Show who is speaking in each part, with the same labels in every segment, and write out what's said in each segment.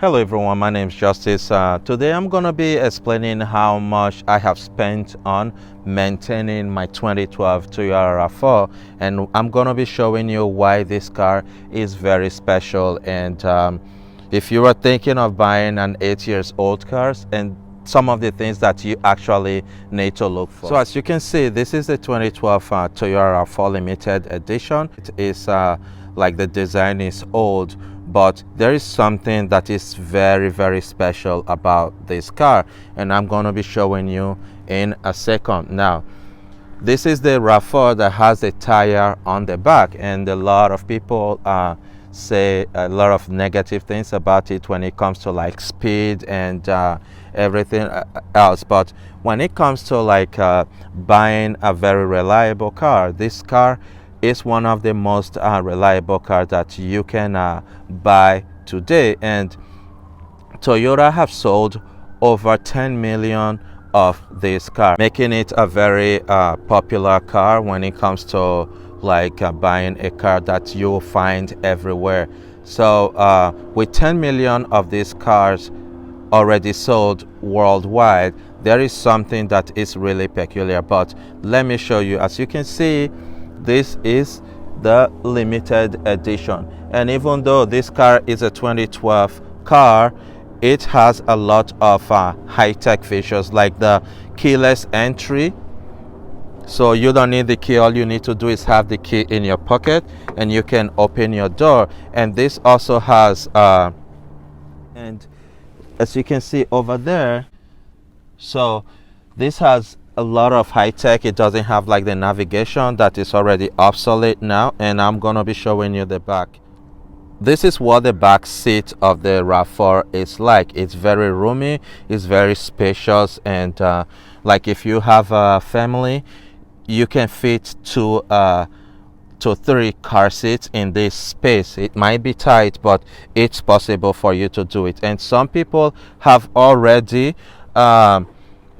Speaker 1: Hello everyone, my name is Justice. Today I'm going to be explaining how much I have spent on maintaining my 2012 Toyota RAV4, and I'm going to be showing you why this car is very special. And if you are thinking of buying an 8 years old car, and some of the things that you actually need to look for. So as you can see, this is the 2012 Toyota RAV4 limited edition. It is like the design is old, but there is something that is very special about this car, and I'm going to be showing you in a second. Now, this is the RAV4 that has a tire on the back, and a lot of people say a lot of negative things about it when it comes to like speed and everything else. But when it comes to like buying a very reliable car, this car is one of the most reliable cars that you can buy today. And Toyota have sold over 10 million of this car, making it a very popular car when it comes to like buying a car that you'll find everywhere. So with 10 million of these cars already sold worldwide, there is something that is really peculiar. But let me show you. As you can see, this is the limited edition, and even though this car is a 2012 car, it has a lot of high-tech features like the keyless entry. So you don't need the key. All you need to do is have the key in your pocket and you can open your door. And this also has and as you can see over there, so this has a lot of high tech. It doesn't have like the navigation that is already obsolete now, and I'm gonna be showing you the back. This is what the back seat of the RAV4 is like. It's very roomy, it's very spacious, and like if you have a family, you can fit two to 3 car seats in this space. It might be tight, but it's possible for you to do it. And some people have already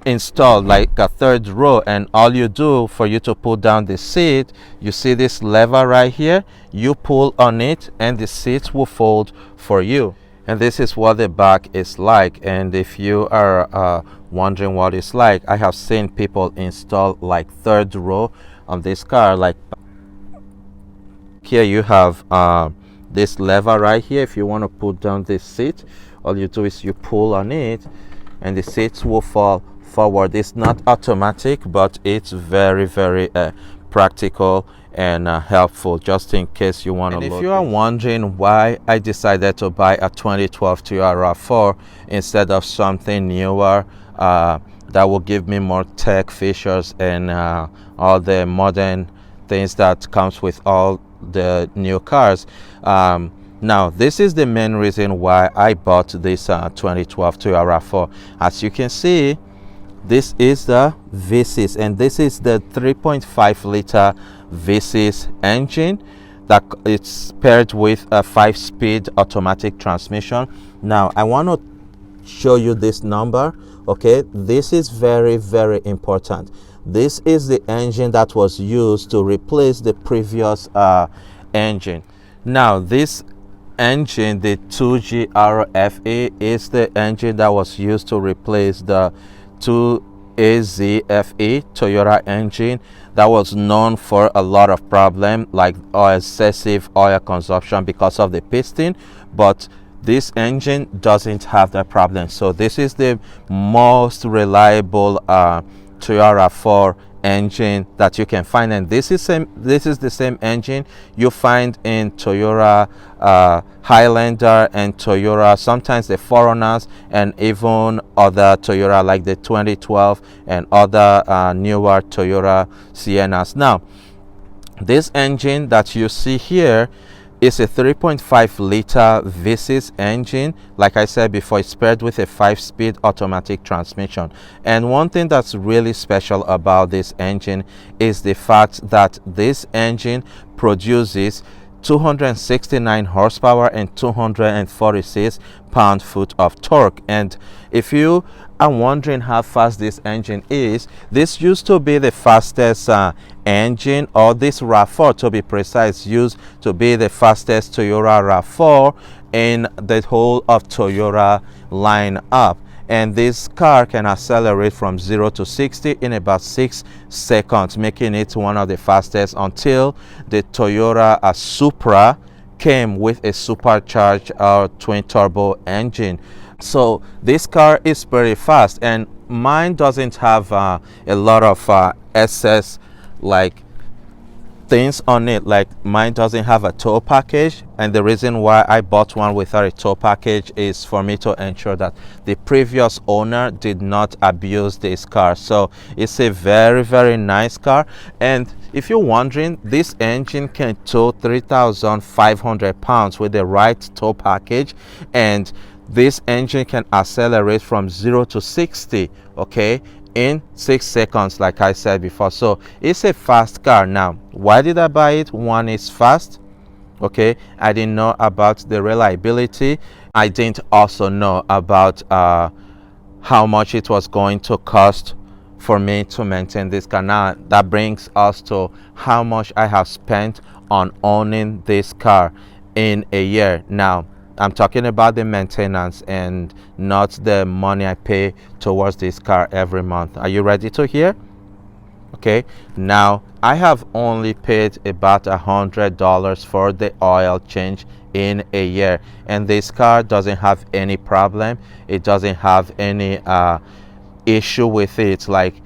Speaker 1: installed like a 3rd row, and all you do for you to pull down the seat, you see this lever right here, you pull on it and the seats will fold for you. And this is what the back is like. And if you are wondering what it's like, I have seen people install like 3rd row on this car. Like here you have this lever right here. If you want to pull down this seat, all you do is you pull on it and the seats will fall forward. It's not automatic, but it's very practical and helpful, just in case you want to look. If you are wondering why I decided to buy a 2012 Toyota RAV4 instead of something newer that will give me more tech features and all the modern things that comes with all the new cars, now this is the main reason why I bought this 2012 Toyota RAV4. As you can see, this is the V6, and this is the 3.5 liter V6 engine that it's paired with a 5-speed automatic transmission. Now I want to show you this number. Okay, this is very important. This is the engine that was used to replace the previous engine. Now this engine, the 2GRFE, is the engine that was used to replace the 2AZFE Toyota engine that was known for a lot of problem like excessive oil consumption because of the piston, but this engine doesn't have that problem. So this is the most reliable Toyota RAV4 engine that you can find, and this is the same engine you find in Toyota Highlander and Toyota, sometimes the 4Runners, and even other Toyota like the 2012 and other newer Toyota Siennas. Now this engine that you see here is a 3.5 liter V6 engine. Like I said before, it's paired with a 5-speed automatic transmission. And one thing that's really special about this engine is the fact that this engine produces 269 horsepower and 246 pound-foot of torque. And if you are wondering how fast this engine is, this used to be the fastest engine, or this RAV4 to be precise, used to be the fastest Toyota RAV4 in the whole of Toyota lineup. And this car can accelerate from 0 to 60 in about 6 seconds, making it one of the fastest until the Toyota Supra came with a supercharged twin turbo engine. So this car is pretty fast, and mine doesn't have a lot of excess like things on it. Like mine doesn't have a tow package, and the reason why I bought one without a tow package is for me to ensure that the previous owner did not abuse this car. So it's a very nice car. And if you're wondering, this engine can tow 3,500 pounds with the right tow package, and this engine can accelerate from 0 to 60, okay, in 6 seconds, like I said before. So it's a fast car. Now, why did I buy it? One, is fast, okay. I didn't know about the reliability. I didn't also know about how much it was going to cost for me to maintain this car. Now that brings us to how much I have spent on owning this car in a year. Now I'm talking about the maintenance and not the money I pay towards this car every month. Are you ready to hear? Okay, now I have only paid about $100 for the oil change in a year, and this car doesn't have any problem. It doesn't have any issue with it. Like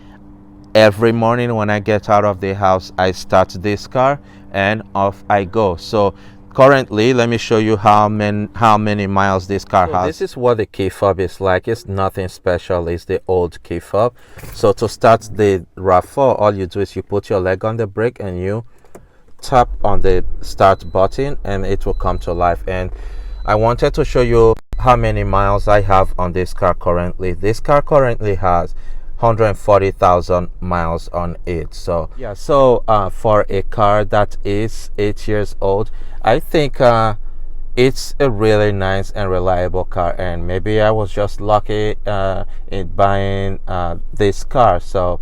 Speaker 1: every morning when I get out of the house, I start this car and off I go. So currently, let me show you how many miles this car has. This is what the key fob is like. It's nothing special. It's the old key fob. So to start the RAV4, all you do is you put your leg on the brake and you tap on the start button, and it will come to life. And I wanted to show you how many miles I have on this car currently. This car currently has 140,000 miles on it. So yeah, so for a car that is 8 years old, I think it's a really nice and reliable car, and maybe I was just lucky in buying this car. So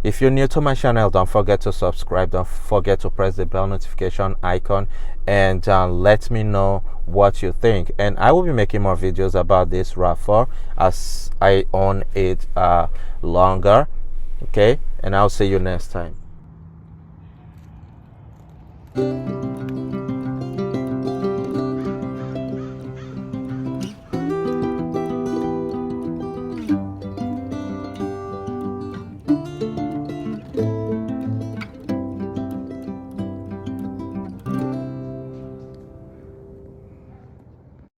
Speaker 1: if you're new to my channel, don't forget to subscribe, don't forget to press the bell notification icon, and let me know what you think. And I will be making more videos about this RAV4 as I own it longer. Okay, and I'll see you next time.